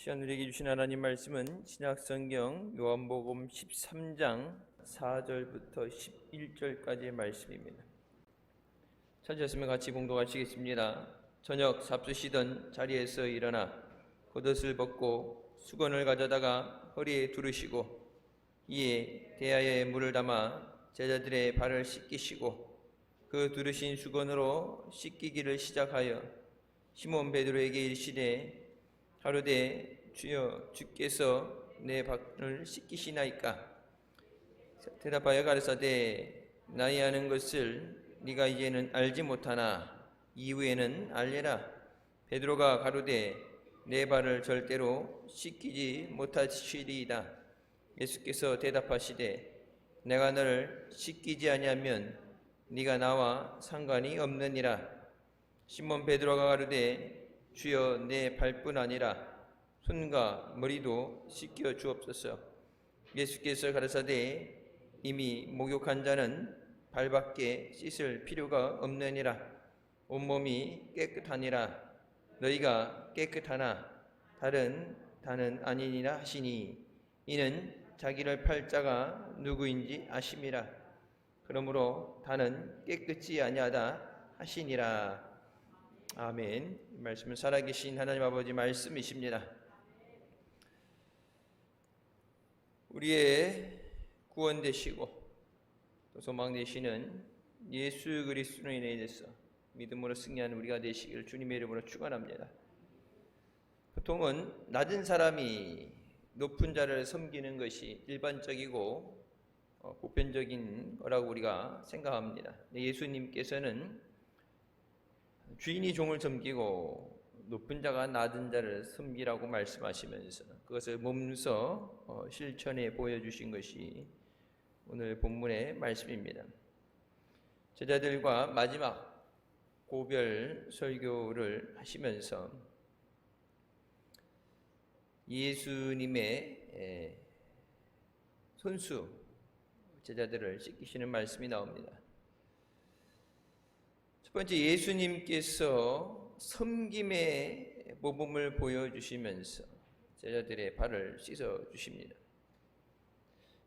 시간 우리에게 주신 하나님 말씀은 신약성경 요한복음 13장 4절부터 11절까지의 말씀입니다. 찾으셨으면 같이 봉독하시겠습니다. 저녁 잡수시던 자리에서 일어나 겉옷을 벗고 수건을 가져다가 허리에 두르시고 이에 대야에 물을 담아 제자들의 발을 씻기시고 그 두르신 수건으로 씻기기를 시작하여 시몬 베드로에게 이르시되 가로되 주여 주께서 내 발을 씻기시나이까? 대답하여 가르사대 나이 아는 것을 네가 이제는 알지 못하나 이후에는 알리라. 베드로가 가로되 내 발을 절대로 씻기지 못하시리이다. 예수께서 대답하시되 내가 너를 씻기지 아니하면 네가 나와 상관이 없느니라. 시몬 베드로가 가로되 주여 내 발뿐 아니라 손과 머리도 씻겨 주옵소서. 예수께서 가르사대 이미 목욕한 자는 발밖에 씻을 필요가 없느니라. 온몸이 깨끗하니라. 너희가 깨끗하나 다는 아니니라 하시니 이는 자기를 팔 자가 누구인지 아심이라. 그러므로 다는 깨끗이 아니하다 하시니라. 아멘. 이 말씀은 살아계신 하나님 아버지 말씀이십니다. 우리의 구원 되시고 또 소망 되시는 예수 그리스도로 인해서 믿음으로 승리하는 우리가 되시기를 주님의 이름으로 축원합니다. 보통은 낮은 사람이 높은 자를 섬기는 것이 일반적이고 보편적인 거라고 우리가 생각합니다. 예수님께서는 주인이 종을 섬기고 높은 자가 낮은 자를 섬기라고 말씀하시면서 그것을 몸소 실천해 보여주신 것이 오늘 본문의 말씀입니다. 제자들과 마지막 고별 설교를 하시면서 예수님의 손수 제자들을 씻기시는 말씀이 나옵니다. 첫 번째, 예수님께서 섬김의 모범을 보여주시면서 제자들의 발을 씻어 주십니다.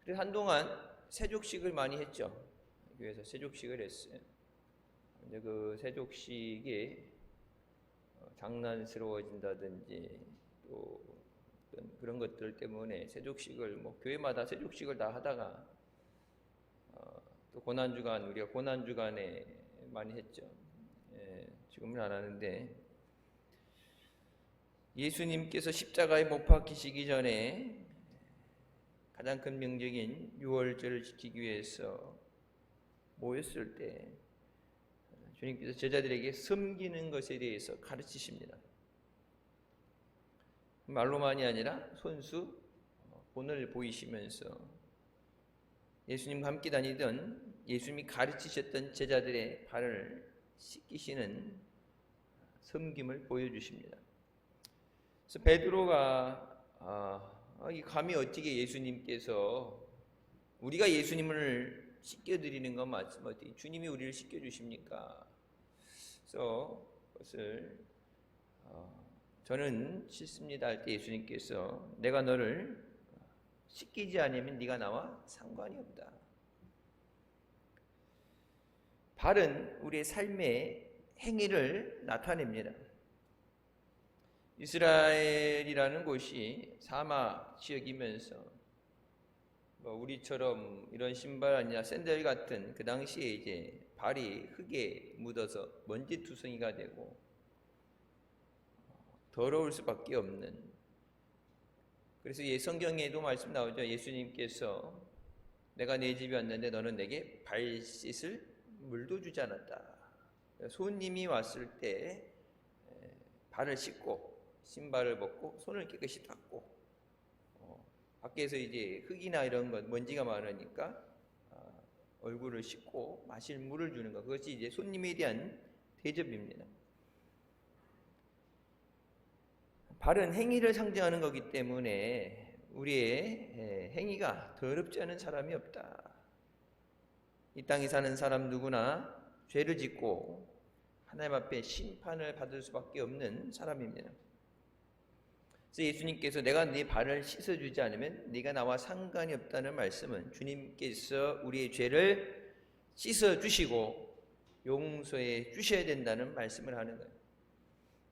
그래서 한동안 세족식을 많이 했죠. 교회에서 세족식을 했어요. 이제 그 세족식이 장난스러워진다든지 또 그런 것들 때문에 세족식을 교회마다 세족식을 다 하다가 또 고난주간 우리가 고난주간에 많이 했죠. 지금은 안 하는데 예수님께서 십자가에 못 박히시기 전에 가장 큰 명절인 유월절을 지키기 위해서 모였을 때 주님께서 제자들에게 섬기는 것에 대해서 가르치십니다. 말로만이 아니라 손수 본을 보이시면서 예수님과 함께 다니던 예수님이 가르치셨던 제자들의 발을 씻기시는 섬김을 보여주십니다. 그래서 베드로가 감히 어떻게 예수님께서 우리가 예수님을 씻겨드리는 건 맞지만 어떻게 주님이 우리를 씻겨주십니까? 그래서 그것을 저는 씻습니다 할 때 예수님께서 내가 너를 씻기지 않으면 네가 나와 상관이 없다. 발은 우리의 삶의 행위를 나타냅니다. 이스라엘이라는 곳이 사막 지역이면서 우리처럼 이런 신발 아니라 샌들 같은 그 당시에 이제 발이 흙에 묻어서 먼지투성이가 되고 더러울 수밖에 없는, 그래서 성경에도 말씀 나오죠. 예수님께서 내가 내 집에 왔는데 너는 내게 발 씻을 물도 주지 않았다. 손님이 왔을 때 발을 씻고 신발을 벗고 손을 깨끗이 닦고 밖에서 이제 흙이나 이런 것 먼지가 많으니까 얼굴을 씻고 마실 물을 주는 것, 그것이 이제 손님에 대한 대접입니다. 발은 행위를 상징하는 거기 때문에 우리의 행위가 더럽지 않은 사람이 없다. 이 땅에 사는 사람 누구나 죄를 짓고 하나님 앞에 심판을 받을 수밖에 없는 사람입니다. 그래서 예수님께서 내가 네 발을 씻어주지 않으면 네가 나와 상관이 없다는 말씀은 주님께서 우리의 죄를 씻어주시고 용서해 주셔야 된다는 말씀을 하는 거예요.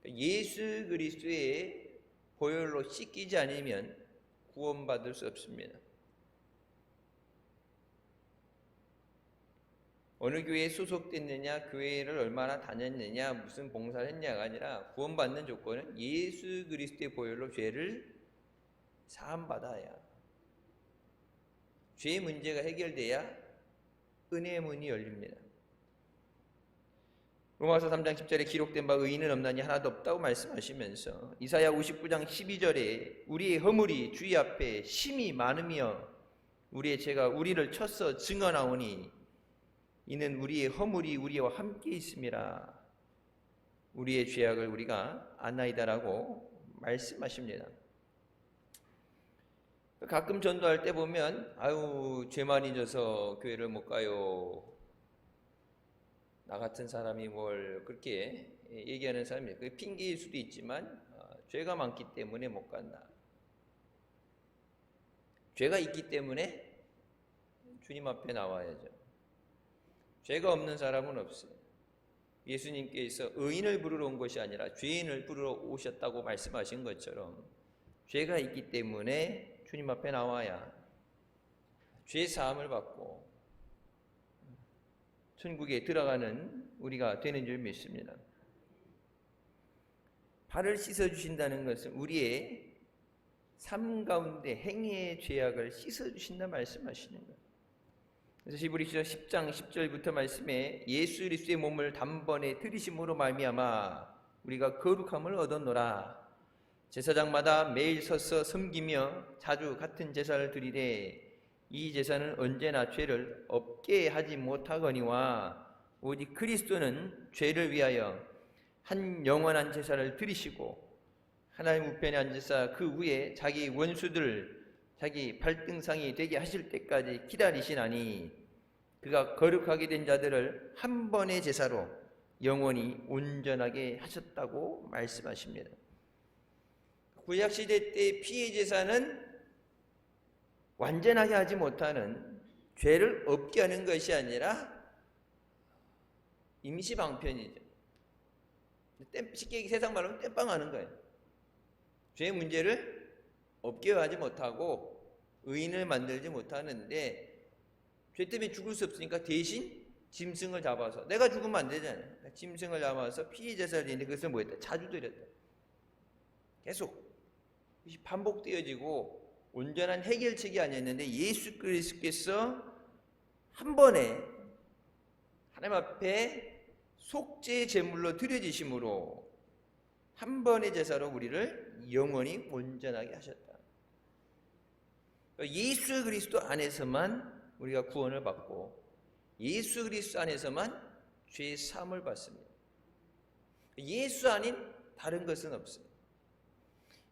예수 그리스도의 보혈로 씻기지 않으면 구원받을 수 없습니다. 어느 교회에 소속됐느냐, 교회를 얼마나 다녔느냐, 무슨 봉사를 했냐가 아니라 구원받는 조건은 예수 그리스도의 보혈로 죄를 사함받아야, 죄의 문제가 해결돼야 은혜의 문이 열립니다. 로마서 3장 10절에 기록된 바 의인은 없나니 하나도 없다고 말씀하시면서 이사야 59장 12절에 우리의 허물이 주의 앞에 심히 많으며 우리의 죄가 우리를 쳐서 증언하오니 이는 우리의 허물이 우리와 함께 있음이라. 우리의 죄악을 우리가 아나이다라고 말씀하십니다. 가끔 전도할 때 보면 아유 죄 많이 져서 교회를 못 가요. 나 같은 사람이 뭘 그렇게 얘기하는 사람이 그게 핑계일 수도 있지만 죄가 많기 때문에 못 간다. 죄가 있기 때문에 주님 앞에 나와야죠. 죄가 없는 사람은 없어요. 예수님께서 의인을 부르러 온 것이 아니라 죄인을 부르러 오셨다고 말씀하신 것처럼 죄가 있기 때문에 주님 앞에 나와야 죄 사함을 받고 천국에 들어가는 우리가 되는 줄 믿습니다. 발을 씻어주신다는 것은 우리의 삶 가운데 행위의 죄악을 씻어주신다 말씀하시는 거예요. 그래서 히브리서 10장 10절부터 말씀에 예수 그리스도의 몸을 단번에 들이심으로 말미암아 우리가 거룩함을 얻었노라. 제사장마다 매일 서서 섬기며 자주 같은 제사를 드리되 이 제사는 언제나 죄를 없게 하지 못하거니와 오직 그리스도는 죄를 위하여 한 영원한 제사를 드리시고 하나님 우편에 앉으사 그 위에 자기 원수들 자기 발등상이 되게 하실 때까지 기다리시나니 그가 거룩하게 된 자들을 한 번의 제사로 영원히 온전하게 하셨다고 말씀하십니다. 구약시대 때 피의 제사는 완전하게 하지 못하는, 죄를 없게 하는 것이 아니라 임시방편이죠. 쉽게 세상 말로 땜빵하는 거예요. 죄의 문제를 없게 하지 못하고 의인을 만들지 못하는데 죄 때문에 죽을 수 없으니까 대신 짐승을 잡아서, 내가 죽으면 안 되잖아요. 짐승을 잡아서 피의 제사를 드리는데 그것을 뭐 했다? 자주 드렸다. 계속 반복되어지고 온전한 해결책이 아니었는데 예수 그리스도께서 한 번에 하나님 앞에 속죄 제물로 드려지심으로 한 번의 제사로 우리를 영원히 온전하게 하셨다. 예수 그리스도 안에서만 우리가 구원을 받고 예수 그리스도 안에서만 죄 사함을 받습니다. 예수 아닌 다른 것은 없어요.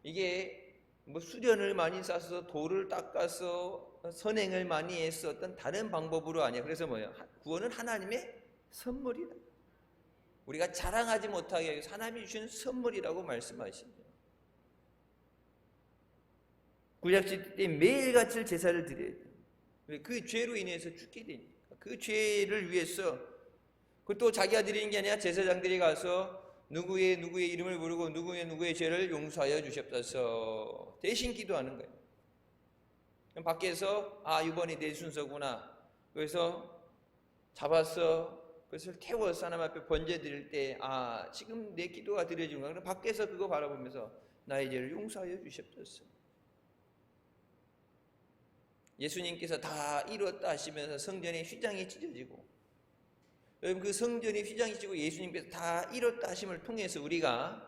이게 뭐 수련을 많이 쌓아서 돌을 닦아서 선행을 많이 해서 어떤 다른 방법으로 아니야. 그래서 뭐예요? 구원은 하나님의 선물이다. 우리가 자랑하지 못하게 해서 하나님이 주시는 선물이라고 말씀하시죠. 구약시대 때 매일같이 제사를 드려야 돼요. 그 죄로 인해서 죽게 되니까. 그 죄를 위해서, 그것도 자기가 드리는 게 아니라 제사장들이 가서 누구의 이름을 부르고 누구의 죄를 용서하여 주시옵소서 대신 기도하는 거예요. 밖에서 이번이 내 순서구나. 그래서 잡아서 그것을 태워서 하나님 앞에 번제 드릴 때 지금 내 기도가 드려진 거야. 그럼 밖에서 그거 바라보면서 나의 죄를 용서하여 주시옵소서. 예수님께서 다 이뤘다 하시면서 성전의 휘장이 찢어지고, 여러분 그 성전의 휘장이 찢어지고 예수님께서 다 이뤘다 하심을 통해서 우리가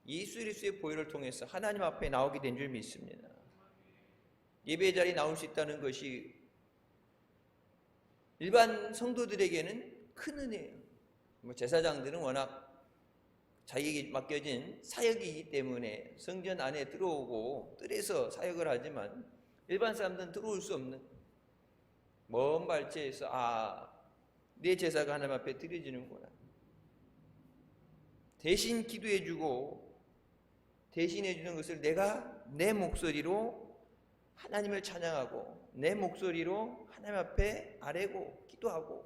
예수 그리스도의 보혈을 통해서 하나님 앞에 나오게 된 줄 믿습니다. 예배 자리에 나올 수 있다는 것이 일반 성도들에게는 큰 은혜예요. 제사장들은 워낙 자기에게 맡겨진 사역이기 때문에 성전 안에 들어오고 뜰에서 사역을 하지만 일반 사람들은 들어올 수 없는, 먼 발치에서 내 제사가 하나님 앞에 드려지는구나. 대신 기도해주고 대신해 주는 것을 내가 내 목소리로 하나님을 찬양하고 내 목소리로 하나님 앞에 아뢰고 기도하고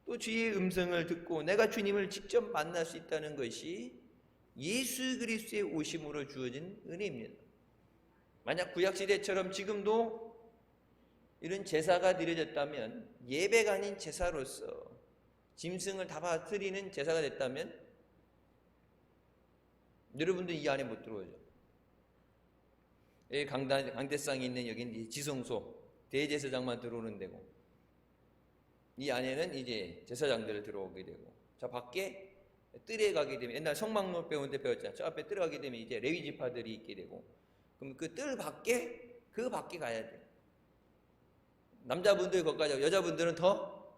또 주의 음성을 듣고 내가 주님을 직접 만날 수 있다는 것이 예수 그리스도의 오심으로 주어진 은혜입니다. 만약 구약시대처럼 지금도 이런 제사가 드려졌다면, 예배가 아닌 제사로서 짐승을 다 드리는 제사가 됐다면 여러분들 이 안에 못 들어오죠. 여기 강대상에 있는 여기는 지성소, 대제사장만 들어오는 데고, 이 안에는 이제 제사장들을 들어오게 되고, 저 밖에 뜰에 가게 되면, 옛날 성막로 배울 때 배웠잖아요. 저 앞에 뜰에 가게 되면 이제 레위 지파들이 있게 되고, 그럼 그 뜰 밖에, 그 밖에 가야 돼. 남자분들 거기까지 가고, 여자분들은 더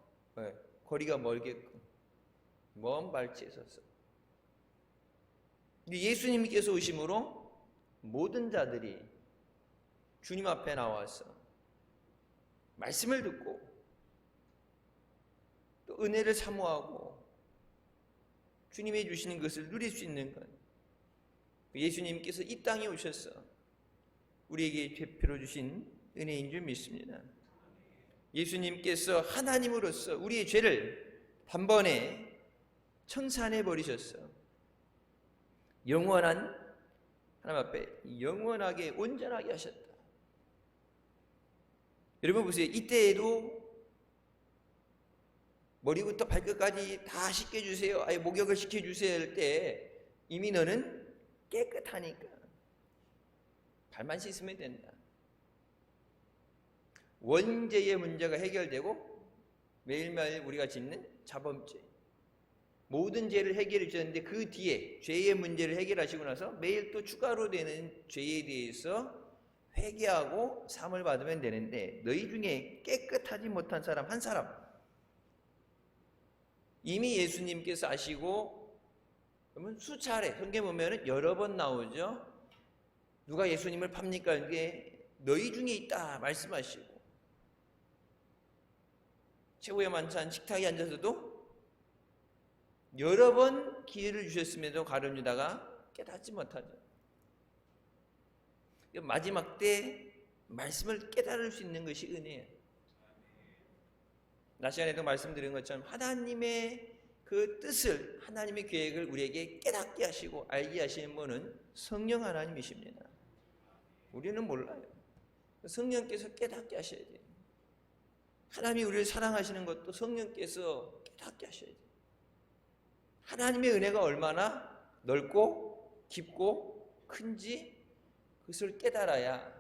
거리가 멀게끔 먼 발치에 섰어. 예수님께서 오심으로 모든 자들이 주님 앞에 나와서 말씀을 듣고 또 은혜를 사모하고 주님이 주시는 것을 누릴 수 있는 것. 예수님께서 이 땅에 오셔서 우리에게 베풀어 주신 은혜인 줄 믿습니다. 예수님께서 하나님으로서 우리의 죄를 단번에 청산해 버리셨어. 영원한 하나님 앞에 영원하게 온전하게 하셨다. 여러분 보세요. 이때에도 머리부터 발끝까지 다 씻겨주세요. 아예 목욕을 시켜주세요 할 때 이미 너는 깨끗하니까 발만 씻으면 된다. 원죄의 문제가 해결되고 매일매일 우리가 짓는 자범죄, 모든 죄를 해결해 주셨는데 그 뒤에 죄의 문제를 해결하시고 나서 매일 또 추가로 되는 죄에 대해서 회개하고 사함을 받으면 되는데, 너희 중에 깨끗하지 못한 사람 한 사람, 이미 예수님께서 아시고, 그러면 수차례 성경 보면은 여러 번 나오죠. 누가 예수님을 팝니까? 이게 너희 중에 있다 말씀하시고, 최후의 만찬 식탁에 앉아서도 여러 번 기회를 주셨음에도 가룟 유다가 깨닫지 못하죠. 마지막 때 말씀을 깨달을 수 있는 것이 은혜예요. 낮 시간에도 말씀드린 것처럼 하나님의 그 뜻을, 하나님의 계획을 우리에게 깨닫게 하시고 알게 하시는 분은 성령 하나님이십니다. 우리는 몰라요. 성령께서 깨닫게 하셔야 돼요. 하나님이 우리를 사랑하시는 것도 성령께서 깨닫게 하셔야 돼요. 하나님의 은혜가 얼마나 넓고 깊고 큰지 그것을 깨달아야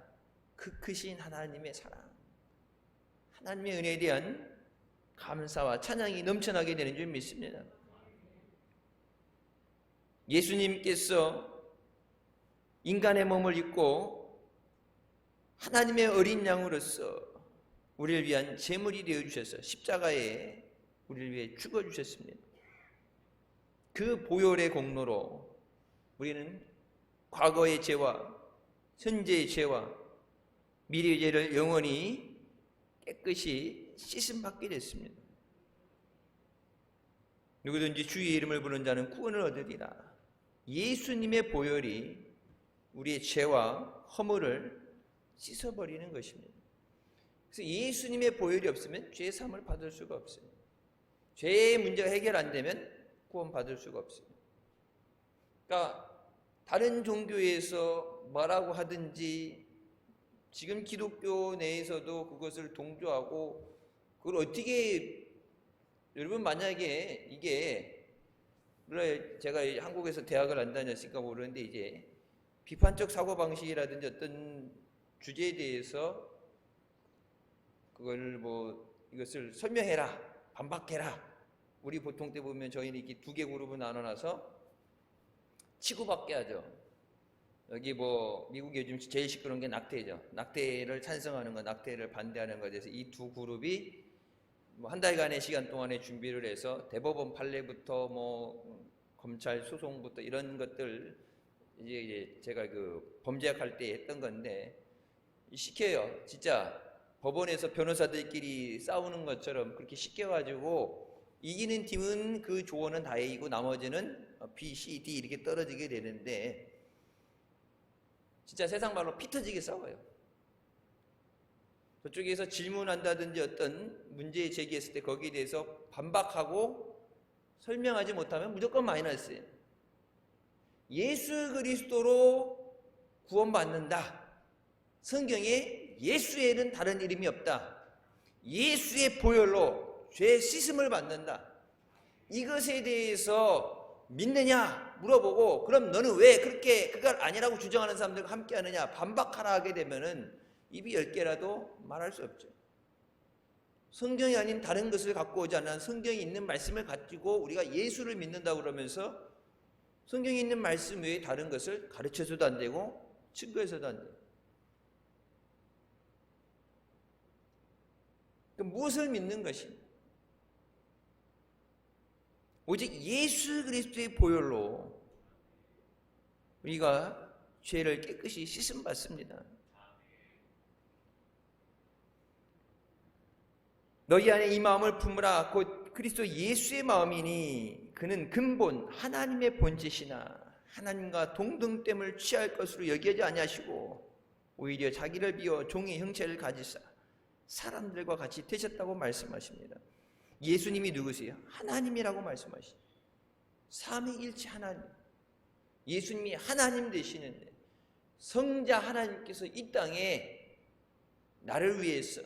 그 크신 하나님의 사랑, 하나님의 은혜에 대한 감사와 찬양이 넘쳐나게 되는 줄 믿습니다. 예수님께서 인간의 몸을 입고 하나님의 어린 양으로서 우리를 위한 제물이 되어주셔서 십자가에 우리를 위해 죽어주셨습니다. 그 보혈의 공로로 우리는 과거의 죄와 현재의 죄와 미래의 죄를 영원히 깨끗이 씻음받게 됐습니다. 누구든지 주의 이름을 부르는 자는 구원을 얻으리라. 예수님의 보혈이 우리의 죄와 허물을 씻어버리는 것입니다. 그래서 예수님의 보혈이 없으면 죄 사함을 받을 수가 없어요. 죄의 문제가 해결 안 되면 구원 받을 수가 없어요. 그러니까 다른 종교에서 뭐라고 하든지 지금 기독교 내에서도 그것을 동조하고, 그걸 어떻게, 여러분 만약에 이게, 물론 제가 한국에서 대학을 안 다녔으니까 모르는데 이제 비판적 사고방식이라든지 어떤 주제에 대해서 그걸 이것을 설명해라, 반박해라. 우리 보통 때 보면 저희는 이렇게 두 개 그룹을 나눠놔서 치고받게 하죠. 여기 미국이 요즘 제일 시끄러운 게 낙태죠. 낙태를 찬성하는 거, 낙태를 반대하는 것에 대해서 이 두 그룹이 한 달간의 시간 동안에 준비를 해서 대법원 판례부터 검찰 소송부터 이런 것들 이제 제가 그 범죄학할 때 했던 건데, 시켜요. 진짜 법원에서 변호사들끼리 싸우는 것처럼 그렇게 시켜가지고 이기는 팀은 그 조언은 다 이기고 나머지는 B, C, D 이렇게 떨어지게 되는데 진짜 세상 말로 피 터지게 싸워요. 저쪽에서 질문한다든지 어떤 문제 제기했을 때 거기에 대해서 반박하고 설명하지 못하면 무조건 마이너스예요. 예수 그리스도로 구원받는다. 성경에 예수에는 다른 이름이 없다. 예수의 보혈로 죄 씻음을 받는다. 이것에 대해서 믿느냐 물어보고 그럼 너는 왜 그렇게 그걸 아니라고 주장하는 사람들과 함께 하느냐 반박하라 하게 되면은 입이 10개라도 말할 수 없죠. 성경이 아닌 다른 것을 갖고 오지 않는 성경이 있는 말씀을 가지고 우리가 예수를 믿는다고 그러면서 성경이 있는 말씀 외에 다른 것을 가르쳐서도 안 되고 증거해서도 안 돼요. 그럼 무엇을 믿는 것인가? 오직 예수 그리스도의 보혈로 우리가 죄를 깨끗이 씻음 받습니다. 너희 안에 이 마음을 품으라. 곧 그리스도 예수의 마음이니 그는 근본 하나님의 본짓이나 하나님과 동등됨을 취할 것으로 여기지 아니하시고 오히려 자기를 비워 종의 형체를 가지사 사람들과 같이 되셨다고 말씀하십니다. 예수님이 누구세요? 하나님이라고 말씀하시죠. 삼위일체 하나님. 예수님이 하나님 되시는데 성자 하나님께서 이 땅에 나를 위해서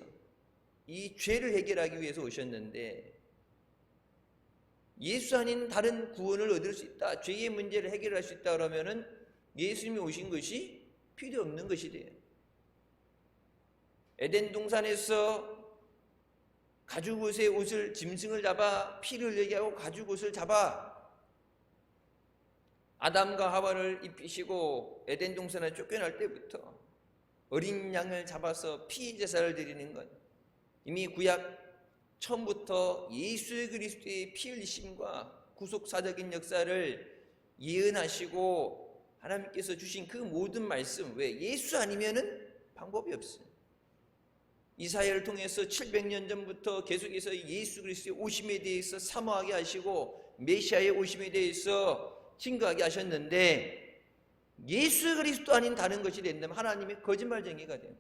이 죄를 해결하기 위해서 오셨는데 예수 아닌 다른 구원을 얻을 수 있다. 죄의 문제를 해결할 수 있다 그러면은 예수님이 오신 것이 필요 없는 것이 돼요. 에덴 동산에서 가죽옷의 옷을 짐승을 잡아 피를 흘리게 하고 가죽옷을 잡아 아담과 하와를 입히시고 에덴 동산에 쫓겨날 때부터 어린 양을 잡아서 피 제사를 드리는 것 이미 구약 처음부터 예수 그리스도의 피 흘리심과 구속사적인 역사를 예언하시고 하나님께서 주신 그 모든 말씀 왜 예수 아니면은 방법이 없어요. 이사야를 통해서 700년 전부터 계속해서 예수 그리스도의 오심에 대해서 사모하게 하시고 메시아의 오심에 대해서 증거하게 하셨는데 예수 그리스도 아닌 다른 것이 된다면 하나님의 거짓말쟁이가 돼요.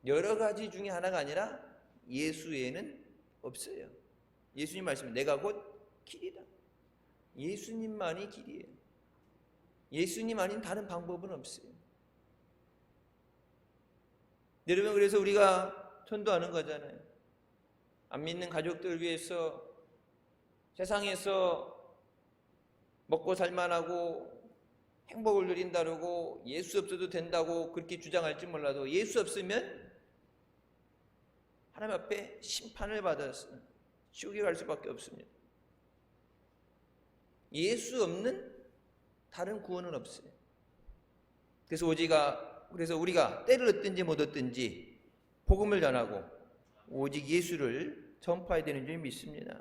여러 가지 중에 하나가 아니라 예수 외에는 없어요. 예수님 말씀은 내가 곧 길이다. 예수님만이 길이에요. 예수님 아닌 다른 방법은 없어요. 여러분 그래서 우리가 전도하는 거잖아요. 안 믿는 가족들 위해서 세상에서 먹고 살만하고 행복을 누린다고 예수 없어도 된다고 그렇게 주장할지 몰라도 예수 없으면 하나님 앞에 심판을 받아서 지옥에 갈 수밖에 없습니다. 예수 없는 다른 구원은 없어요. 그래서 우리가 때를 얻든지 못 얻든지 복음을 전하고 오직 예수를 전파해야 되는 줄 믿습니다.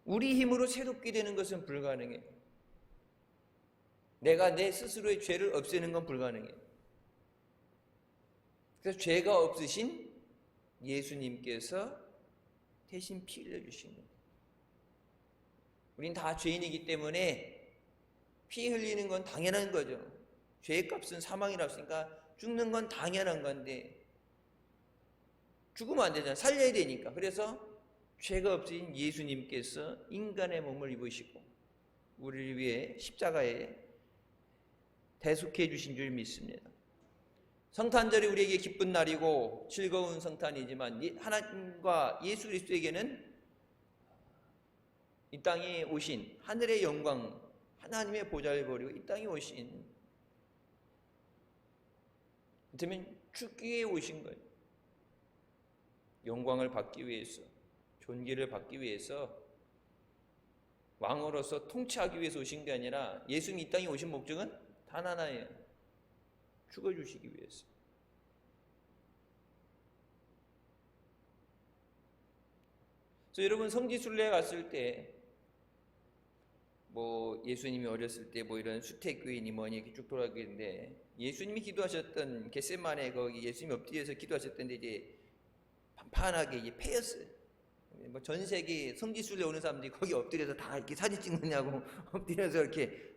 우리 힘으로 새롭게 되는 것은 불가능해요. 내가 내 스스로의 죄를 없애는 건 불가능해요. 그래서 죄가 없으신 예수님께서 대신 피 흘려주신 거예요. 우린 다 죄인이기 때문에 피 흘리는 건 당연한 거죠. 죄의 값은 사망이라고 했으니까 죽는 건 당연한 건데 죽으면 안 되잖아요. 살려야 되니까. 그래서 죄가 없으신 예수님께서 인간의 몸을 입으시고 우리를 위해 십자가에 대속해 주신 줄 믿습니다. 성탄절이 우리에게 기쁜 날이고 즐거운 성탄이지만 하나님과 예수 그리스도에게는 이 땅에 오신 하늘의 영광 하나님의 보좌를 버리고 이 땅에 오신 그렇다면 죽기 위해 오신 거예요. 영광을 받기 위해서 존귀를 받기 위해서 왕으로서 통치하기 위해서 오신 게 아니라 예수님이 이 땅에 오신 목적은 단 하나예요. 죽어주시기 위해서. 그래서 여러분 성지순례에 갔을 때 예수님이 어렸을 때 이런 수태교인이 뭐니 이렇게 쭉 돌아가는데 예수님이 기도하셨던 겟세마네 거기 예수님이 엎드려서 기도하셨던데 이제 판판하게 이게 패였어요. 뭐 전 세계 성지순례 오는 사람들이 거기 엎드려서 다 이렇게 사진 찍느냐고 엎드려서 이렇게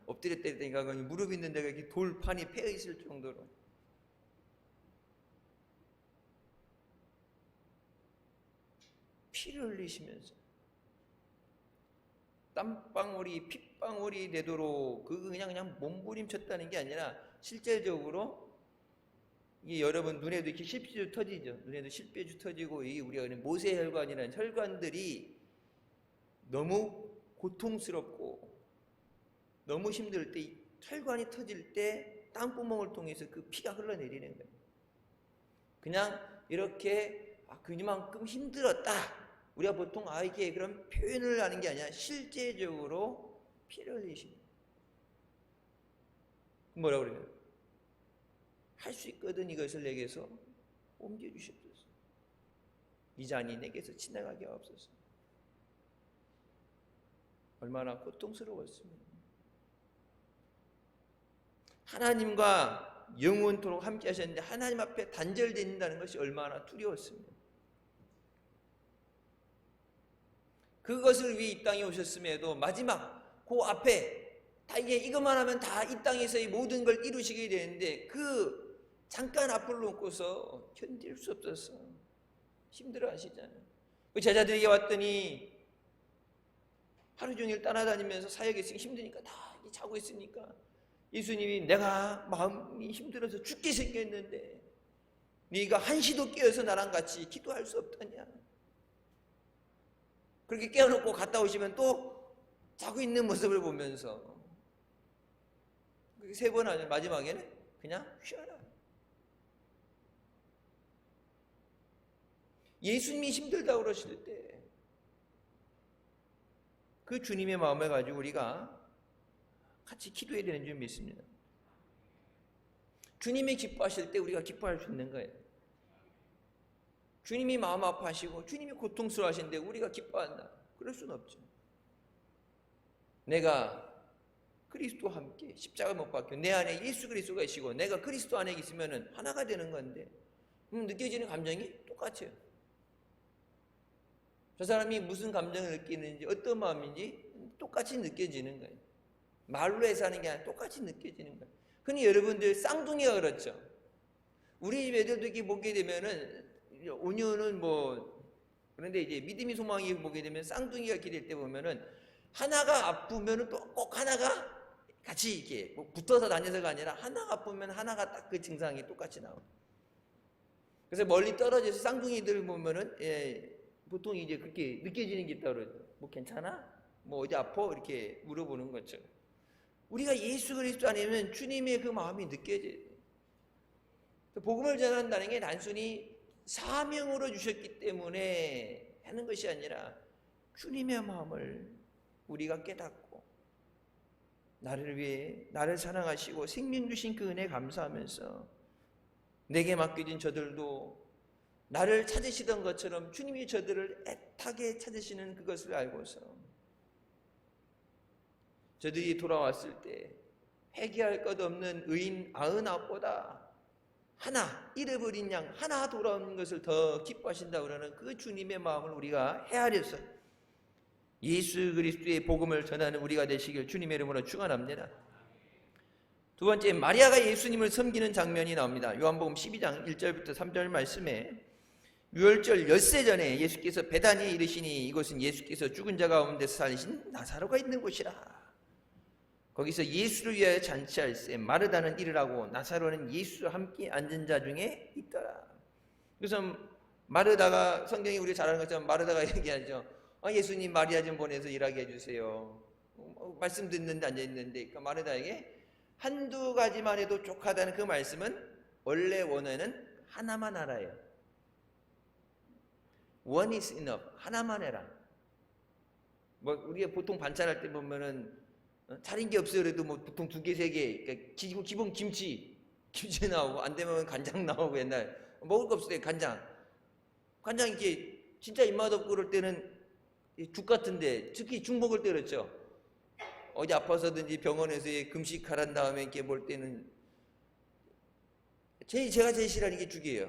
엎드렸다니까 무릎 있는 데가 이렇게 돌판이 패여 있을 정도로. 피를 흘리시면서 땀방울이 핏방울이 되도록 그냥 몸부림쳤다는 게 아니라 실제적으로 이게 여러분 눈에도 이렇게 실핏줄 터지죠. 눈에도 실핏줄 터지고 이 우리가 모세혈관이라는 혈관들이 너무 고통스럽고 너무 힘들 때 혈관이 터질 때 땀구멍을 통해서 그 피가 흘러내리는 거예요. 그냥 이렇게 그만큼 힘들었다. 우리가 보통 이게 그런 표현을 하는 게 아니라 실제적으로 피를 흘리십니다. 뭐라 그래요? 할 수 있거든 이것을 내게서 옮겨주시옵소서. 이 잔이 내게서 지나가게 하옵소서. 얼마나 고통스러웠습니까? 하나님과 영원토록 함께 하셨는데 하나님 앞에 단절된다는 것이 얼마나 두려웠습니까? 그것을 위해 이 땅에 오셨음에도 마지막 그 앞에 다 이것만 하면 다 이 땅에서의 모든 걸 이루시게 되는데 그 잠깐 앞을 놓고서 견딜 수 없어서 힘들어 하시잖아요. 그 제자들에게 왔더니 하루 종일 따라다니면서 사역에 있으니 힘드니까 다 자고 있으니까 예수님이 내가 마음이 힘들어서 죽게 생겼는데 네가 한시도 깨어서 나랑 같이 기도할 수 없더냐. 그렇게 깨워놓고 갔다 오시면 또 자고 있는 모습을 보면서 세 번 하면 마지막에는 그냥 쉬어라. 예수님이 힘들다고 그러실 때 그 주님의 마음을 가지고 우리가 같이 기도해야 되는 줄 믿습니다. 주님이 기뻐하실 때 우리가 기뻐할 수 있는 거예요. 주님이 마음 아파하시고 주님이 고통스러워하시는데 우리가 기뻐한다. 그럴 수는 없죠. 내가 그리스도와 함께 십자가 못 박혀 내 안에 예수 그리스도가 있시고 내가 그리스도 안에 있으면 하나가 되는 건데 느껴지는 감정이 똑같아요. 저 사람이 무슨 감정을 느끼는지 어떤 마음인지 똑같이 느껴지는 거예요. 말로 해서 하는 게 아니라 똑같이 느껴지는 거예요. 흔히 여러분들 쌍둥이가 그렇죠. 우리 집 애들도 이렇게 보게 되면은 5년은 그런데 이제 믿음이 소망이 보게 되면 쌍둥이가 이렇게 될 때 보면은 하나가 아프면은 또 꼭 하나가 같이 이렇게 붙어서 다녀서가 아니라 하나가 아프면 하나가 딱 그 증상이 똑같이 나와요. 그래서 멀리 떨어져서 쌍둥이들 보면은 보통 이제 그렇게 느껴지는 게 있다고 그러죠. 괜찮아? 어디 아파? 이렇게 물어보는 거죠. 우리가 예수 그리스도 아니면 주님의 그 마음이 느껴져요. 복음을 전한다는 게 단순히 사명으로 주셨기 때문에 하는 것이 아니라 주님의 마음을 우리가 깨닫고 나를 위해 나를 사랑하시고 생명 주신 그 은혜 감사하면서 내게 맡겨진 저들도 나를 찾으시던 것처럼 주님이 저들을 애타게 찾으시는 그것을 알고서 저들이 돌아왔을 때 회개할 것 없는 의인 99보다 하나 잃어버린 양 하나 돌아오는 것을 더 기뻐하신다고 하는 그 주님의 마음을 우리가 헤아려서 예수 그리스도의 복음을 전하는 우리가 되시길 주님의 이름으로 축원합니다. 두 번째, 마리아가 예수님을 섬기는 장면이 나옵니다. 요한복음 12장 1절부터 3절 말씀에 유월절 엿새 전에 예수께서 베다니에 이르시니 이곳은 예수께서 죽은 자 가운데서 살리신 나사로가 있는 곳이라. 거기서 예수를 위하여 잔치할세 마르다는 이르라고 나사로는 예수와 함께 앉은 자 중에 있더라. 그래서 마르다가 성경이 우리가 잘 아는 것처럼 마르다가 얘기하죠. 예수님 마리아 좀 보내서 일하게 해주세요. 말씀 듣는데 앉아있는데 그러니까 마르다에게 한두 가지만 해도 족하다는 그 말씀은 원래 원어는 하나만 알아요. One is enough. 하나만 해라. 우리가 보통 반찬할 때 보면은 차린 게 없어요. 그래도 보통 2개, 3개. 그러니까 기본 김치 나오고 안 되면 간장 나오고 옛날 먹을 거 없을 때 간장 이렇게 진짜 입맛 없고 그럴 때는 죽 같은데 특히 죽 먹을 때 그렇죠. 어디 아파서든지 병원에서 금식 하란 다음에 이렇게 볼 때는 제가 제일 싫어하는 게 죽이에요.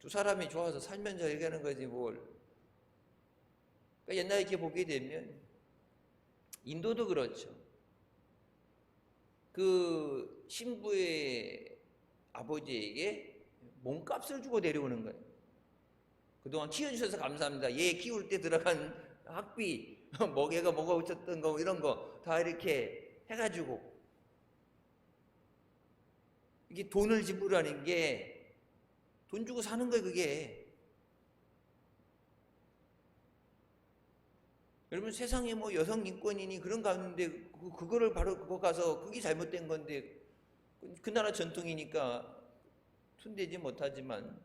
두 사람이 좋아서 살면 잘 얘기하는 거지 뭘. 그러니까 옛날에 이렇게 보게 되면 인도도 그렇죠. 그 신부의 아버지에게 몸값을 주고 데려오는 거예요. 그동안 키워주셔서 감사합니다. 얘 키울 때 들어간 학비, 먹이가 먹어붙였던 거 이런 거 다 이렇게 해가지고 이게 돈을 지불하는 게 돈 주고 사는 거예요. 그게. 여러분 세상에 뭐 여성 인권이니 그런 거 하는데 그거를 바로 그거 가서 그게 잘못된 건데 그 나라 전통이니까 손대지 못하지만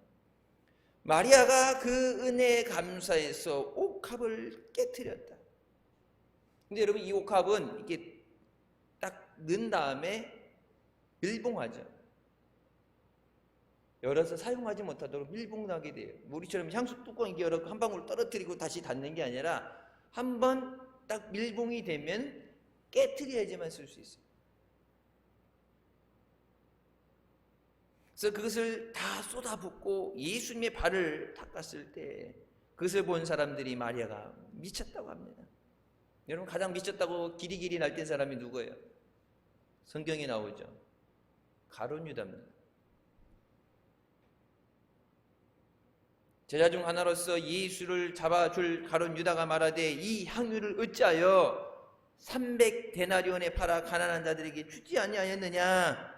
마리아가 그 은혜에 감사해서 옥합을 깨트렸다. 근데 여러분 이 옥합은 이렇게 딱 넣은 다음에 밀봉하죠. 열어서 사용하지 못하도록 밀봉하게 돼요. 우리처럼 향수 뚜껑 이렇게 열어 한 방울 떨어뜨리고 다시 닫는 게 아니라 한 번 딱 밀봉이 되면 깨트려야지만 쓸 수 있어요. 그래서 그것을 다 쏟아붓고 예수님의 발을 닦았을 때 그것을 본 사람들이 마리아가 미쳤다고 합니다. 여러분 가장 미쳤다고 기리기리 날뛴 사람이 누구예요? 성경에 나오죠. 가룟 유다입니다. 제자 중 하나로서 예수를 잡아줄 가룟 유다가 말하되 이 향유를 어찌하여 300데나리온에 팔아 가난한 자들에게 주지 아니하였느냐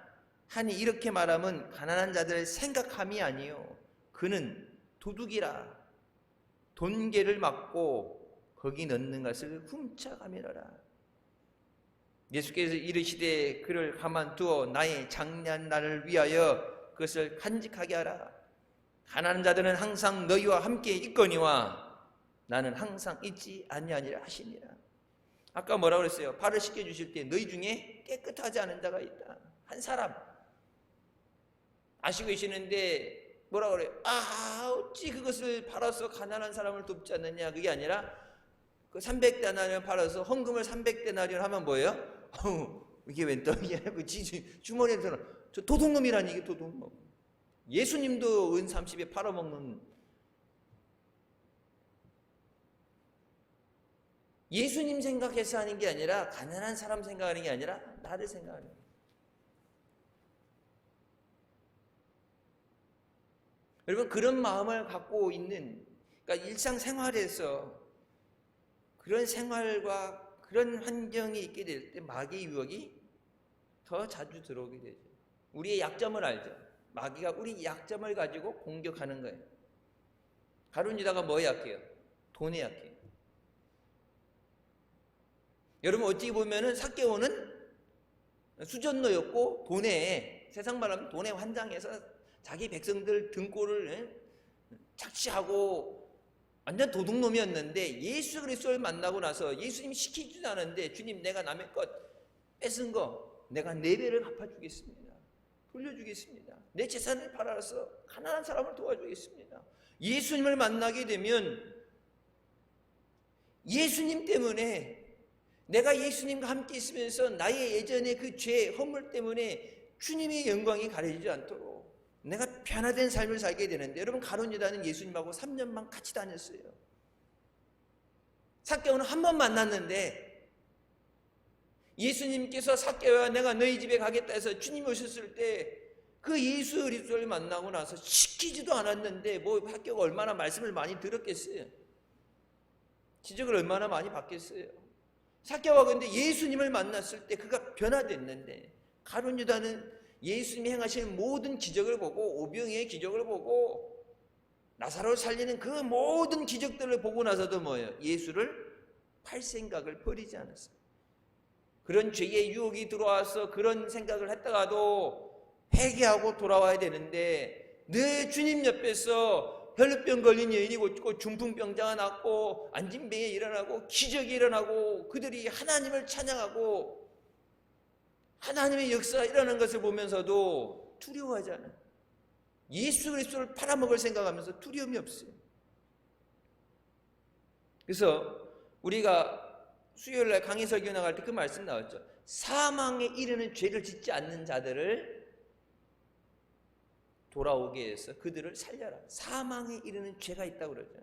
하니 이렇게 말하면 가난한 자들을 생각함이 아니요 그는 도둑이라 돈계를 막고 거기 넣는 것을 훔쳐가미러라. 예수께서 이르시되 그를 가만두어 나의 장래한 날을 위하여 그것을 간직하게 하라. 가난한 자들은 항상 너희와 함께 있거니와 나는 항상 있지 아니하니라 하시니라. 아까 뭐라고 그랬어요? 발을 씻겨주실 때 너희 중에 깨끗하지 않은 자가 있다. 한 사람 아시고 계시는데 뭐라고 그래요? 어찌 그것을 팔아서 가난한 사람을 돕지 않느냐. 그게 아니라 그 300데나리온 팔아서 헌금을 300데나리온 하면 뭐예요? 이게 웬 떡이야? 그 주머니에서 저 도둑놈이라니. 이게 도둑놈. 예수님도 은 30에 팔아먹는, 예수님 생각해서 하는 게 아니라 가난한 사람 생각하는 게 아니라 나를 생각하는 거예요. 여러분 그런 마음을 갖고 있는, 그러니까 일상생활에서 그런 생활과 그런 환경이 있게 될 때 마귀의 유혹이 더 자주 들어오게 되죠. 우리의 약점을 알죠. 마귀가 우리 약점을 가지고 공격하는 거예요. 가룟 유다가 뭐에 약해요? 돈에 약해요. 여러분 어찌 보면은 삭개오는 수전노였고 돈에, 세상 말하면 돈에 환장해서 자기 백성들 등골을 착취하고 완전 도둑놈이었는데 예수 그리스도를 만나고 나서 예수님이 시키지도 않았는데 주님 내가 남의 것 뺏은 거 내가 4배를 갚아주겠습니다. 돌려주겠습니다. 내 재산을 팔아서 가난한 사람을 도와주겠습니다. 예수님을 만나게 되면 예수님 때문에, 내가 예수님과 함께 있으면서 나의 예전의 그 죄, 허물 때문에 주님의 영광이 가려지지 않도록 내가 변화된 삶을 살게 되는데, 여러분 가룟 유다는 예수님하고 3년만 같이 다녔어요. 삭개오는 한 번 만났는데 예수님께서 삭개오야 내가 너희 집에 가겠다 해서 주님이 오셨을 때 그 예수 그리스도를 만나고 나서 시키지도 않았는데 뭐 삭개오가 얼마나 말씀을 많이 들었겠어요. 지적을 얼마나 많이 받겠어요. 삭개오가 근데 예수님을 만났을 때 그가 변화됐는데, 가룟 유다는 예수님이 행하시는 모든 기적을 보고, 오병이의 기적을 보고, 나사로를 살리는 그 모든 기적들을 보고 나서도 뭐예요? 예수를 팔 생각을 버리지 않았어요. 그런 죄의 유혹이 들어와서 그런 생각을 했다가도 회개하고 돌아와야 되는데, 늘 주님 옆에서 혈루병 걸린 여인이 고치고 중풍병자가 낫고 안진병이 일어나고 기적이 일어나고 그들이 하나님을 찬양하고 하나님의 역사가 일어나는 것을 보면서도 두려워하지 않아요. 예수 그리스도를 팔아먹을 생각하면서 두려움이 없어요. 그래서 우리가 수요일날 강의 설교 나갈 때 그 말씀 나왔죠. 사망에 이르는 죄를 짓지 않는 자들을 돌아오게 해서 그들을 살려라. 사망에 이르는 죄가 있다고 그러죠.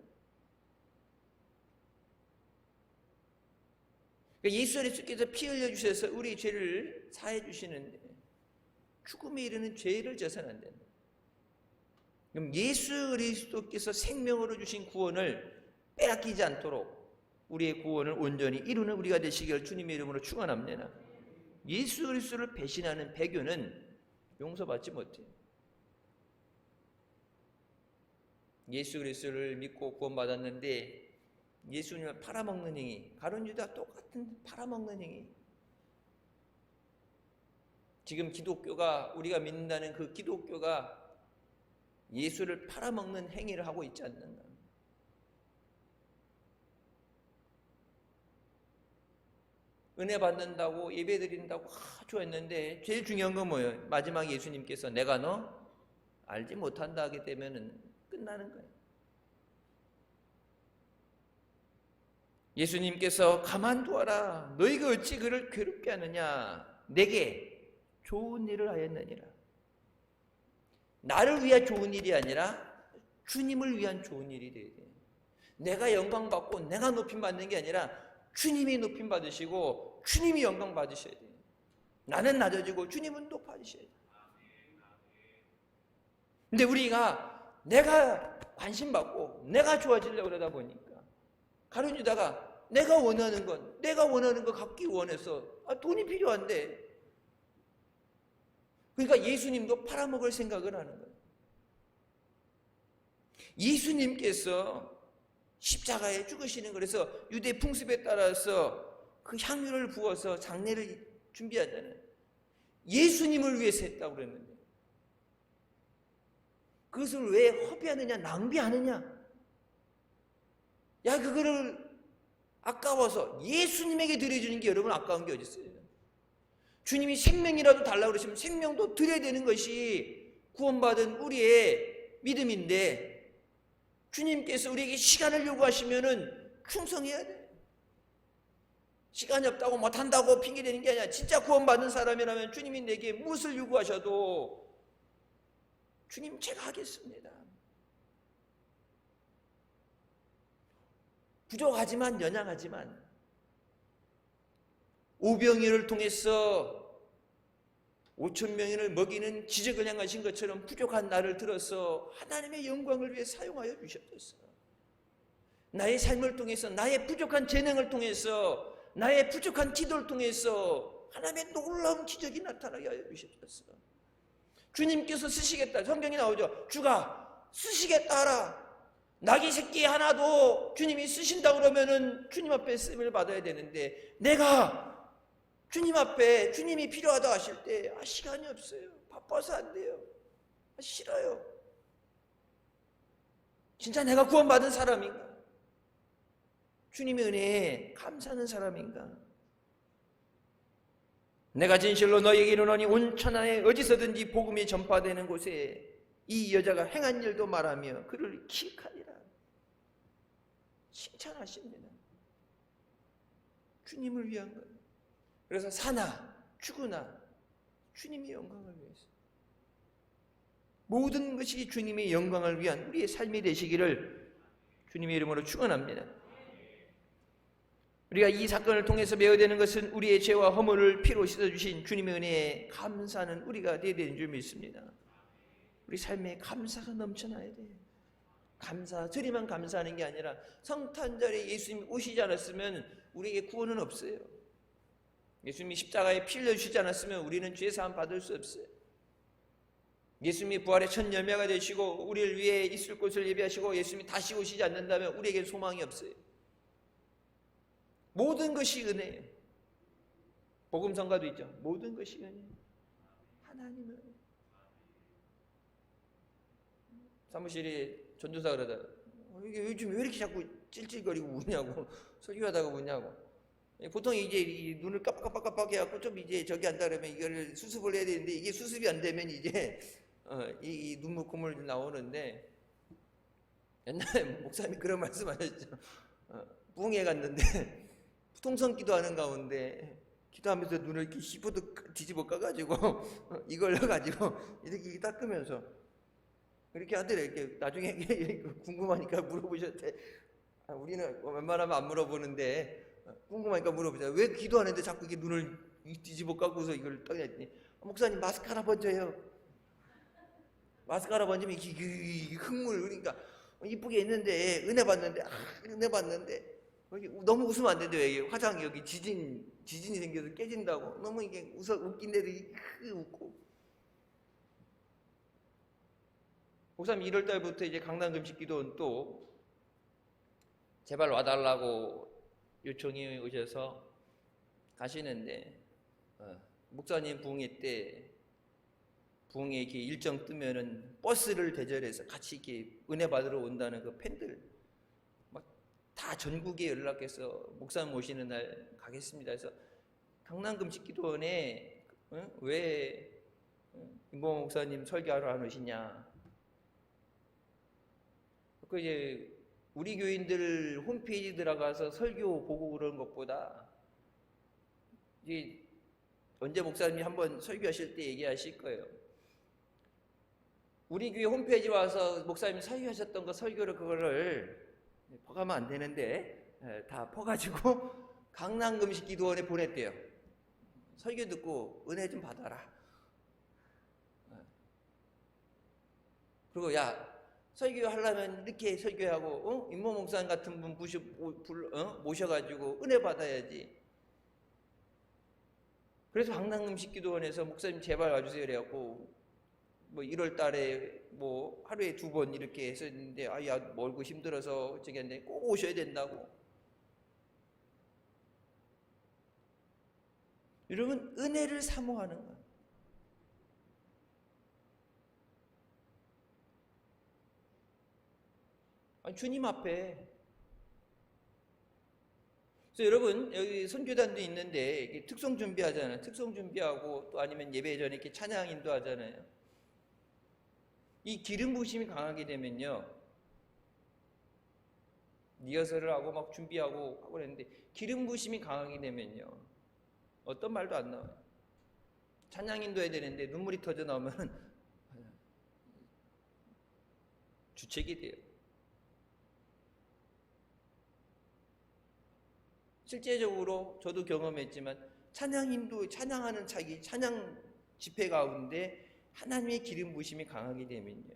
그러니까 예수 그리스도께서 피 흘려주셔서 우리 죄를 사해 주시는데 죽음에 이르는 죄를 져서는 안 된다. 그럼 예수 그리스도께서 생명으로 주신 구원을 빼앗기지 않도록 우리의 구원을 온전히 이루는 우리가 되시기를 주님의 이름으로 축원합니다. 예수 그리스도를 배신하는 배교는 용서받지 못해요. 예수 그리스도를 믿고 구원받았는데 예수님을 팔아먹는 행위, 가룟 유다 똑같은 팔아먹는 행위. 지금 기독교가, 우리가 믿는다는 그 기독교가 예수를 팔아먹는 행위를 하고 있지 않는가. 은혜 받는다고 예배 드린다고 좋아했는데 제일 중요한 건 뭐예요? 마지막 예수님께서 내가 너 알지 못한다 하게 되면 끝나는 거예요. 예수님께서 가만두어라. 너희가 어찌 그를 괴롭게 하느냐. 내게 좋은 일을 하였느니라. 나를 위한 좋은 일이 아니라 주님을 위한 좋은 일이 돼야 돼요. 내가 영광받고 내가 높임받는 게 아니라 주님이 높임받으시고 주님이 영광 받으셔야 돼요. 나는 낮아지고 주님은 높아지셔야 돼요. 근데 우리가 내가 관심받고 내가 좋아지려고 그러다 보니까 가룟 유다가 내가 원하는 거 갖기 원해서 돈이 필요한데, 그러니까 예수님도 팔아먹을 생각을 하는 거예요. 예수님께서 십자가에 죽으시는, 그래서 유대 풍습에 따라서 그 향유를 부어서 장례를 준비하잖아요. 예수님을 위해서 했다고 그랬는데 그것을 왜 허비하느냐, 낭비하느냐. 야, 그거를 아까워서 예수님에게 드려주는 게 여러분 아까운 게 어디 있어요? 주님이 생명이라도 달라고 그러시면 생명도 드려야 되는 것이 구원받은 우리의 믿음인데, 주님께서 우리에게 시간을 요구하시면은 충성해야 돼. 시간이 없다고 못한다고 핑계대는 게 아니라 진짜 구원받은 사람이라면 주님이 내게 무엇을 요구하셔도 주님 제가 하겠습니다. 부족하지만 연약하지만 오병이어를 통해서 5,000명을 먹이는 기적을 행하신 것처럼 부족한 나를 들어서 하나님의 영광을 위해 사용하여 주셨어요. 나의 삶을 통해서, 나의 부족한 재능을 통해서, 나의 부족한 기도를 통해서 하나님의 놀라운 기적이 나타나게 하여 주셨어요. 주님께서 쓰시겠다. 성경에 나오죠. 주가 쓰시겠다 하라. 나귀 새끼 하나도 주님이 쓰신다 그러면은 주님 앞에 쓰임을 받아야 되는데, 내가 주님 앞에 주님이 필요하다 하실 때 시간이 없어요. 바빠서 안 돼요. 싫어요. 진짜 내가 구원받은 사람인가? 주님의 은혜에 감사하는 사람인가? 내가 진실로 너희에게 이르노니 온 천하에 어디서든지 복음이 전파되는 곳에 이 여자가 행한 일도 말하며 그를 기억하리라. 칭찬하십니다. 주님을 위한 거예요. 그래서 사나 죽으나 주님의 영광을 위해서, 모든 것이 주님의 영광을 위한 우리의 삶이 되시기를 주님의 이름으로 축원합니다. 우리가 이 사건을 통해서 배워야 되는 것은 우리의 죄와 허물을 피로 씻어주신 주님의 은혜에 감사하는 우리가 되어야 되는 줄 믿습니다. 우리 삶에 감사가 넘쳐나야 돼요. 감사, 저리만 감사하는 게 아니라 성탄절에 예수님이 오시지 않았으면 우리에게 구원은 없어요. 예수님이 십자가에 피 흘려주시지 않았으면 우리는 죄 사함 받을 수 없어요. 예수님이 부활의 첫 열매가 되시고 우리를 위해 있을 곳을 예비하시고 예수님이 다시 오시지 않는다면 우리에게 소망이 없어요. 모든 것이 은혜예요. 복음성가도 있죠. 모든 것이 은혜예요. 하나님은. 사무실에 전도사 그러다 이게 요즘 왜 이렇게 자꾸 찔찔거리고 우냐고, 설교하다가 우냐고. 보통 이제 이 눈을 깜빡깜빡 해갖고 좀 이제 저기 한다 그러면 이걸 수습을 해야 되는데, 이게 수습이 안 되면 이제 이 눈물 콧물 나오는데, 옛날에 목사님이 그런 말씀 하셨죠. 부흥회 갔는데 통성 기도하는 가운데 기도하면서 눈을 이렇게 뒤집어 까가지고 이걸 넣어가지고 이렇게 닦으면서 이렇게 하더래. 이렇게 나중에 궁금하니까 물어보셨대. 우리는 웬만하면 안 물어보는데 궁금하니까 물어보자. 왜 기도하는데 자꾸 이렇게 눈을 뒤집어 깎고서 이걸 딱 했더니 목사님 마스카라 번져요. 마스카라 번지면 이게 흙물 그러니까 이쁘게 했는데 은혜 받는데 너무 웃으면 안 된대. 왜 화장 여기 지진이 생겨서 깨진다고 너무 이게 웃긴데도 웃고. 목사님 1월 달부터 이제 강남 금식 기도는 또 제발 와달라고 요청이 오셔서 가시는데 목사님 부흥회 때 부흥회 이렇게 일정 뜨면은 버스를 대절해서 같이 이렇게 은혜 받으러 온다는 그 팬들 막 다 전국에 연락해서 목사님 오시는 날 가겠습니다. 그래서 강남 금식 기도원에 왜 임봉 목사님 설교하러 안 오시냐? 그 이제 우리 교인들 홈페이지 들어가서 설교 보고 그러는 것보다 이제 언제 목사님이 한번 설교하실 때 얘기하실 거예요. 우리 교회 홈페이지 와서 목사님이 설교하셨던 거 설교를 그거를 퍼가면 안 되는데 다 퍼가지고 강남 금식 기도원에 보냈대요. 설교 듣고 은혜 좀 받아라. 그리고 야 설교하려면 이렇게 설교하고 임모 목사님 같은 분 모셔가지고 은혜 받아야지. 그래서 강남 금식 기도원에서 목사님 제발 와주세요 그래갖고 뭐 1월 달에 뭐 하루에 2번 이렇게 했었는데 야 멀고 힘들어서 저기 했는데 꼭 오셔야 된다고. 여러분 은혜를 사모하는 거야. 주님 앞에. 그래서 여러분 여기 선교단도 있는데 특송 준비하잖아요. 특송 준비하고 또 아니면 예배 전에 이렇게 찬양 인도하잖아요. 이 기름 부심이 강하게 되면요, 리허설을 하고 막 준비하고 하고 그랬는데 기름 부심이 강하게 되면요 어떤 말도 안 나와요. 찬양 인도해야 되는데 눈물이 터져 나오면 주책이 돼요. 실제적으로 저도 경험했지만 찬양하는 자기 찬양 집회 가운데 하나님의 기름 부심이 강하게 되면요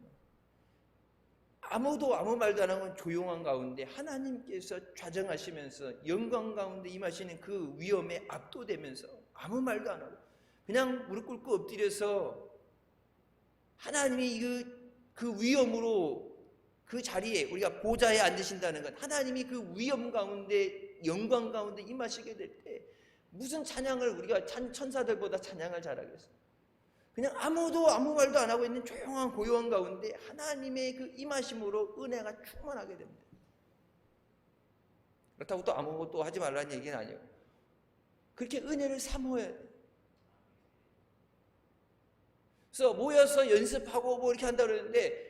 아무도 아무 말도 안 하고 조용한 가운데 하나님께서 좌정하시면서 영광 가운데 임하시는 그 위엄에 압도되면서 아무 말도 안 하고 그냥 무릎 꿇고 엎드려서 하나님이 그 위엄으로 그 자리에 우리가 보좌에 앉으신다는 것, 하나님이 그 위엄 가운데 영광 가운데 임하시게 될 때 무슨 찬양을 우리가 천사들보다 찬양을 잘하겠어요. 그냥 아무도 아무 말도 안 하고 있는 조용한 고요한 가운데 하나님의 그 임하심으로 은혜가 충만하게 됩니다. 그렇다고 또 아무것도 하지 말라는 얘기는 아니에요. 그렇게 은혜를 사모해야 돼요. 그래서 모여서 연습하고 뭐 이렇게 한다고 그러는데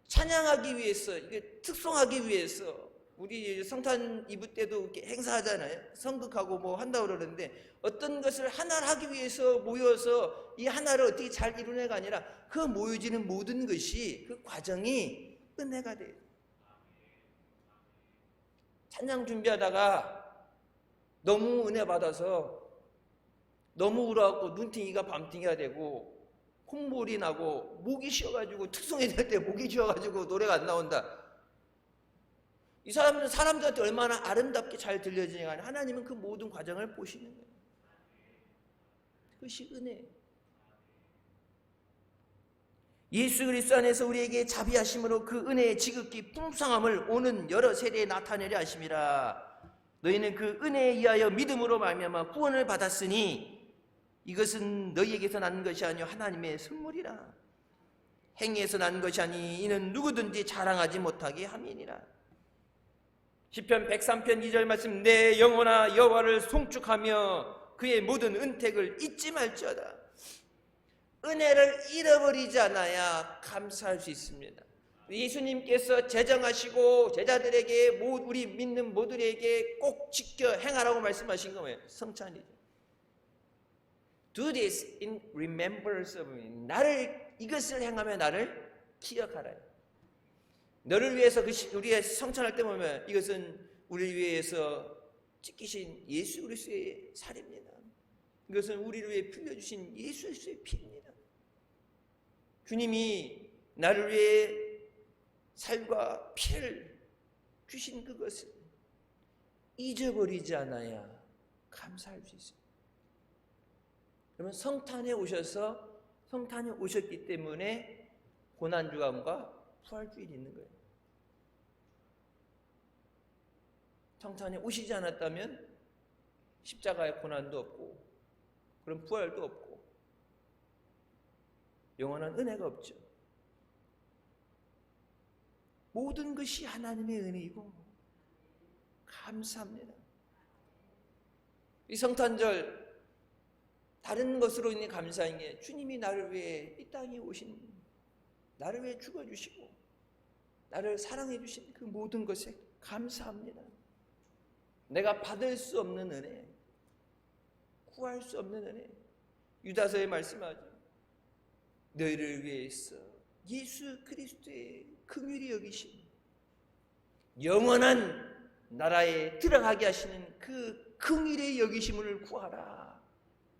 찬양하기 위해서, 이게 특송하기 위해서 우리 성탄 이브 때도 이렇게 행사하잖아요. 성극하고 뭐 한다고 그러는데 어떤 것을 하나를 하기 위해서 모여서 이 하나를 어떻게 잘 이루냐가 아니라 그 모여지는 모든 것이 그 과정이 은혜가 돼요. 찬양 준비하다가 너무 은혜 받아서 너무 울어갖고 눈팅이가 밤팅이가 되고 콧물이 나고 목이 쉬어가지고 특송해야 될 때 목이 쉬어가지고 노래가 안 나온다. 이 사람들한테 얼마나 아름답게 잘 들려지냐. 하나님은 그 모든 과정을 보시는 거예요. 그것이 은혜예요. 예수 그리스도 안에서 우리에게 자비하심으로 그 은혜의 지극히 풍성함을 오는 여러 세대에 나타내려 하심이라. 너희는 그 은혜에 의하여 믿음으로 말미암아 구원을 받았으니 이것은 너희에게서 난 것이 아니요 하나님의 선물이라. 행위에서 난 것이 아니 이는 누구든지 자랑하지 못하게 함이니라. 시편 103편 2절 말씀, 내 영혼아 여호와를 송축하며 그의 모든 은택을 잊지 말지어다. 은혜를 잃어버리지 않아야 감사할 수 있습니다. 예수님께서 제정하시고 제자들에게 우리 믿는 모두에게 꼭 지켜 행하라고 말씀하신 거예요. 성찬이죠. Do this in remembrance of me. 이것을 행하며 나를 기억하라. 너를 위해서 우리가 성찬할 때 보면 이것은 우리를 위해서 찢기신 예수 그리스도의 살입니다. 이것은 우리를 위해 흘려주신 예수 그리스도의 피입니다. 주님이 나를 위해 살과 피를 주신 그것을 잊어버리지 않아야 감사할 수 있습니다. 그러면 성탄에 오셨기 때문에 고난주간과 부활주일이 있는 거예요. 성탄에 오시지 않았다면 십자가의 고난도 없고 그런 부활도 없고 영원한 은혜가 없죠. 모든 것이 하나님의 은혜이고 감사합니다. 이 성탄절 다른 것으로 인해 감사한 게 주님이 나를 위해 이 땅에 오신, 나를 위해 죽어주시고 나를 사랑해 주신 그 모든 것에 감사합니다. 내가 받을 수 없는 은혜, 구할 수 없는 은혜. 유다서에 말씀하죠. 너희를 위해서 예수 그리스도의 긍휼히 여기신 영원한 나라에 들어가게 하시는 그 긍휼의 여기심을 구하라.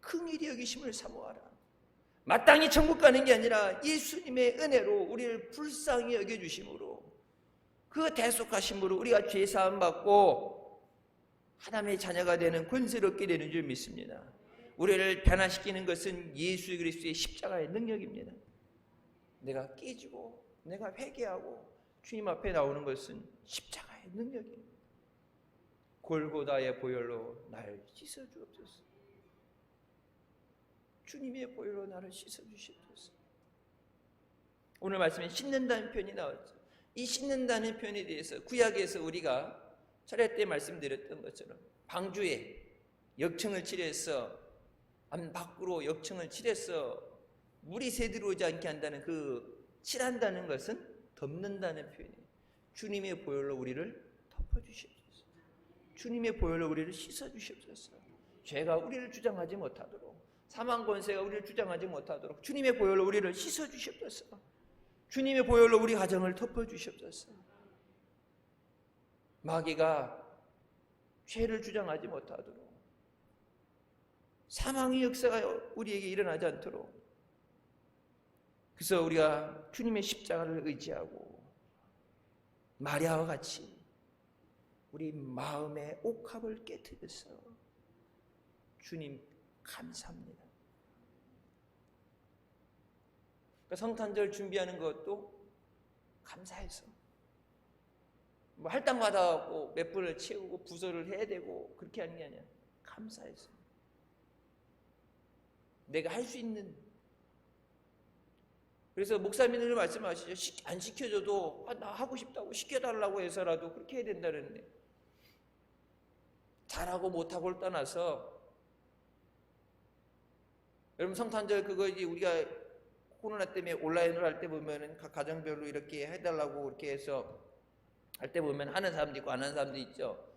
긍휼히 여기심을 사모하라. 마땅히 천국 가는 게 아니라 예수님의 은혜로 우리를 불쌍히 여겨주심으로 그 대속하심으로 우리가 죄사함 받고 하나님의 자녀가 되는 권세를 얻게 되는 줄 믿습니다. 우리를 변화시키는 것은 예수 그리스도의 십자가의 능력입니다. 내가 깨지고 내가 회개하고 주님 앞에 나오는 것은 십자가의 능력입니다. 골고다의 보혈로 나를 씻어주옵소서. 주님의 보혈로 나를 씻어주시옵소서. 오늘 말씀에 씻는다는 표현이 나왔죠. 이 씻는다는 표현에 대해서 구약에서 우리가 차례 때 말씀드렸던 것처럼 방주에 역청을 칠해서 안 밖으로 역청을 칠해서 물이 새 들어오지 않게 한다는 그 칠한다는 것은 덮는다는 표현이에요. 주님의 보혈로 우리를 덮어주시옵소서. 주님의 보혈로 우리를 씻어주시옵소서. 죄가 우리를 주장하지 못하도록, 사망 권세가 우리를 주장하지 못하도록 주님의 보혈로 우리를 씻어주시옵소서. 주님의 보혈로 우리 가정을 덮어주시옵소서. 마귀가 죄를 주장하지 못하도록, 사망의 역사가 우리에게 일어나지 않도록, 그래서 우리가 주님의 십자가를 의지하고 마리아와 같이 우리 마음의 옥합을 깨트려서 주님 감사합니다. 그러니까 성탄절 준비하는 것도 감사해서 뭐 할당 받아갖고 몇 분을 채우고 부서를 해야 되고 그렇게 하는 게 아니라 감사해서 내가 할 수 있는. 그래서 목사님들 말씀하시죠. 안 시켜줘도 나 하고 싶다고 시켜달라고 해서라도 그렇게 해야 된다는데, 잘하고 못하고를 떠나서 여러분 성탄절 그거 이제 우리가 코로나 때문에 온라인으로 할 때 보면은 각 가정별로 이렇게 해달라고 이렇게 해서 할 때 보면 하는 사람도 있고 안 하는 사람도 있죠.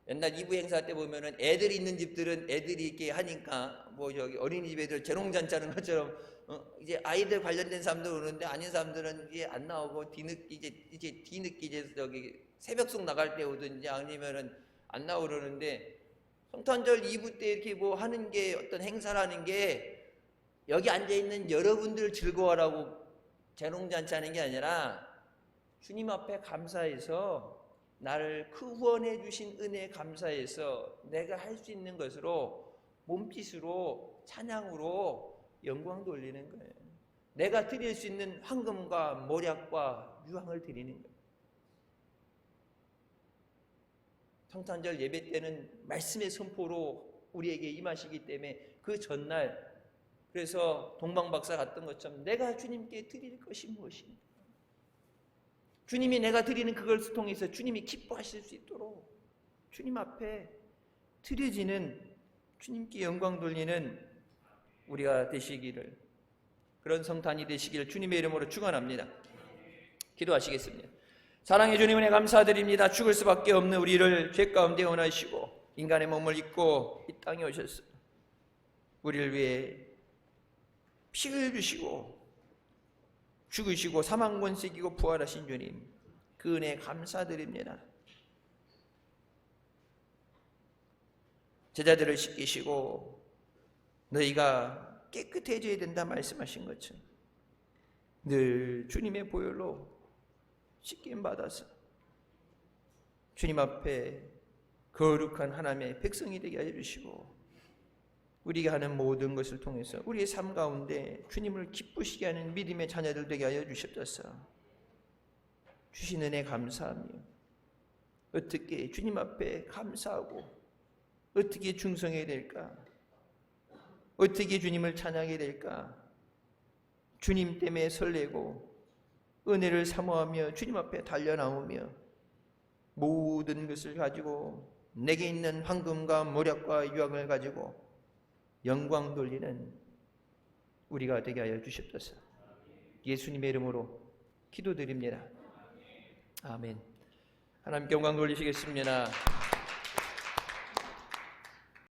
옛날 이브 행사 때 보면은 애들이 있는 집들은 애들이 이렇게 하니까 뭐 저기 어린이집 애들 재롱잔치하는 것처럼 이제 아이들 관련된 사람들 오는데 아닌 사람들은 이제 안 나오고 이제 뒤늦게 이제 저기 새벽송 나갈 때 오든지 아니면은 안 나오고 그러는데, 성탄절 이브 때 이렇게 뭐 하는 게 어떤 행사라는 게 여기 앉아 있는 여러분들 즐거워하라고 재롱잔치 하는 게 아니라 주님 앞에 감사해서 나를 그 후원해 주신 은혜에 감사해서 내가 할 수 있는 것으로 몸짓으로 찬양으로 영광 돌리는 거예요. 내가 드릴 수 있는 황금과 모략과 유황을 드리는 거예요. 성탄절 예배 때는 말씀의 선포로 우리에게 임하시기 때문에 그 전날, 그래서 동방박사 갔던 것처럼 내가 주님께 드릴 것이 무엇인가, 주님이 내가 드리는 그걸 통해서 주님이 기뻐하실 수 있도록 주님 앞에 드려지는, 주님께 영광 돌리는 우리가 되시기를, 그런 성탄이 되시기를 주님의 이름으로 축원합니다. 기도하시겠습니다. 사랑해 주님, 은혜 감사드립니다. 죽을 수밖에 없는 우리를 죄 가운데 원하시고 인간의 몸을 입고 이 땅에 오셨습니다. 우리를 위해 피를 주시고 죽으시고 사망 권세 이기고 부활하신 주님, 그 은혜 감사드립니다. 제자들을 씻기시고 너희가 깨끗해져야 된다 말씀하신 것처럼 늘 주님의 보혈로 씻김 받아서 주님 앞에 거룩한 하나님의 백성이 되게 하여 주시고, 우리가 하는 모든 것을 통해서 우리의 삶 가운데 주님을 기쁘시게 하는 믿음의 자녀들 되게 하여 주시옵소서. 주신 은혜 감사하며 어떻게 주님 앞에 감사하고 어떻게 충성해야 될까, 어떻게 주님을 찬양해야 될까, 주님 때문에 설레고 은혜를 사모하며 주님 앞에 달려나오며 모든 것을 가지고 내게 있는 황금과 모략과 유황을 가지고 영광 돌리는 우리가 되게 하여 주시옵소서. 예수님의 이름으로 기도드립니다. 아멘. 하나님께 영광 돌리시겠습니다.